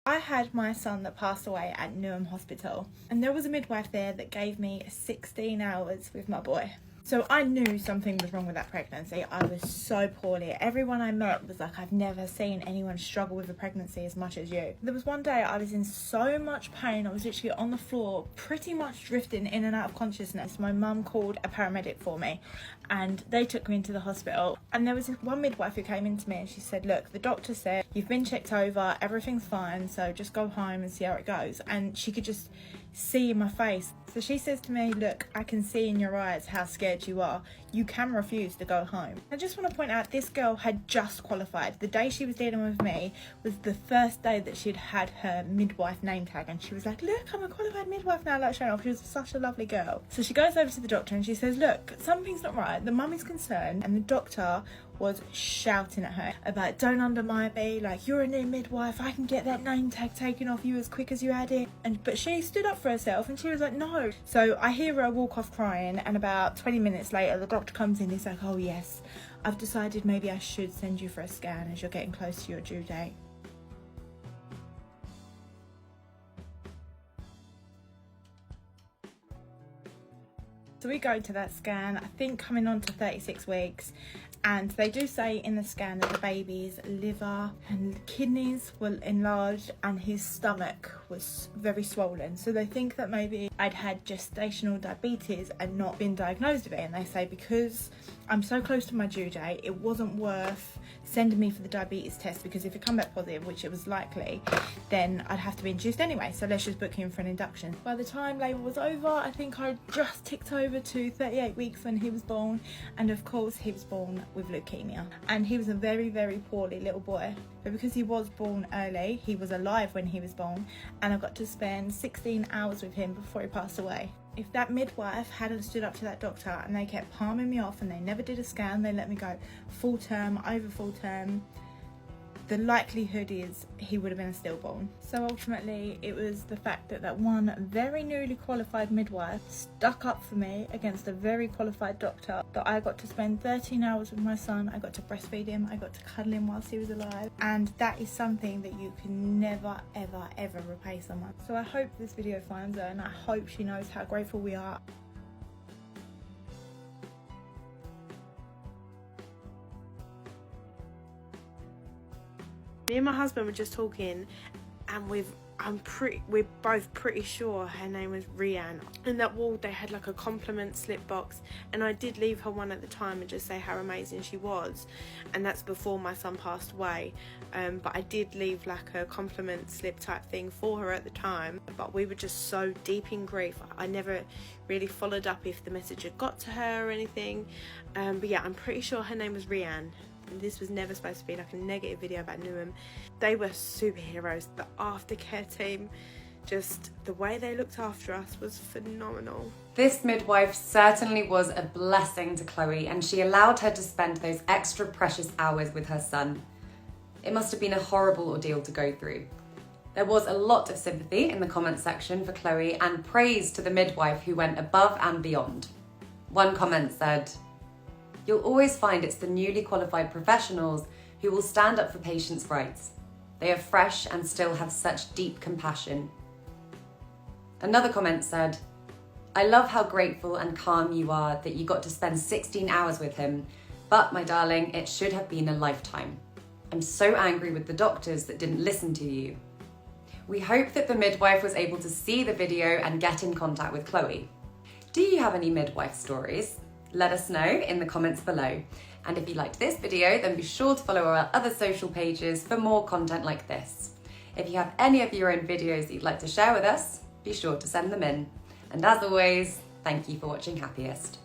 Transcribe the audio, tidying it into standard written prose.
I had my son that passed away at Newham Hospital, and there was a midwife there that gave me 16 hours with my boy. So I knew something was wrong with that pregnancy. I was so poorly. Everyone I met was like, I've never seen anyone struggle with a pregnancy as much as you. There was one day I was in so much pain. I was literally on the floor, pretty much drifting in and out of consciousness. My mum called a paramedic for me and they took me into the hospital. And there was this one midwife who came into me and she said, look, the doctor said you've been checked over, everything's fine, so just go home and see how it goes. And she could just see in my face. So she says to me, look, I can see in your eyes how scared you are. You can refuse to go home. I just want to point out, this girl had just qualified. The day she was dealing with me was the first day that she'd had her midwife name tag, and she was like, look, I'm a qualified midwife now, like showing off. She was such a lovely girl. So she goes over to the doctor and she says, look, something's not right. The mum is concerned, and the doctor was shouting at her about, don't undermine me, like, you're a new midwife, I can get that name tag taken off you as quick as you had it. But she stood up for herself and she was like, no. So I hear her walk off crying, and about 20 minutes later the doctor comes in. He's like, oh yes, I've decided maybe I should send you for a scan as you're getting close to your due date. So we go to that scan, I think coming on to 36 weeks, and they do say in the scan that the baby's liver and kidneys were enlarged and his stomach was very swollen. So they think that maybe I'd had gestational diabetes and not been diagnosed with it. And they say because I'm so close to my due date, it wasn't worth sending me for the diabetes test, because if it come back positive, which it was likely, then I'd have to be induced anyway. So let's just book him for an induction. By the time labour was over, I think I just ticked over to 38 weeks when he was born. And of course he was born with leukemia, and he was a very, very poorly little boy. But because he was born early, he was alive when he was born, and I got to spend 16 hours with him before he passed away. If that midwife hadn't stood up to that doctor and they kept palming me off and they never did a scan, they let me go full term, over full term, the likelihood is he would have been a stillborn. So ultimately it was the fact that that one very newly qualified midwife stuck up for me against a very qualified doctor that I got to spend 13 hours with my son. I got to breastfeed him, I got to cuddle him whilst he was alive, and that is something that you can never ever ever repay someone. So I hope this video finds her, and I hope she knows how grateful we are. Me and my husband were just talking, and we're both pretty sure her name was Rianne. In that wall they had like a compliment slip box, and I did leave her one at the time and just say how amazing she was, and that's before my son passed away. But I did leave like a compliment slip type thing for her at the time, but we were just so deep in grief I never really followed up if the message had got to her or anything. But yeah, I'm pretty sure her name was Rianne. This was never supposed to be like a negative video about Newham. They were superheroes. The aftercare team, just the way they looked after us was phenomenal. This midwife certainly was a blessing to Chloe, and she allowed her to spend those extra precious hours with her son. It must have been a horrible ordeal to go through. There was a lot of sympathy in the comment section for Chloe, and praise to the midwife who went above and beyond. One comment said, "You'll always find it's the newly qualified professionals who will stand up for patients' rights. They are fresh and still have such deep compassion." Another comment said, "I love how grateful and calm you are that you got to spend 16 hours with him, but my darling, it should have been a lifetime. I'm so angry with the doctors that didn't listen to you." We hope that the midwife was able to see the video and get in contact with Chloe. Do you have any midwife stories? Let us know in the comments below. And if you liked this video, then be sure to follow our other social pages for more content like this. If you have any of your own videos that you'd like to share with us, be sure to send them in. And as always, thank you for watching Happiest.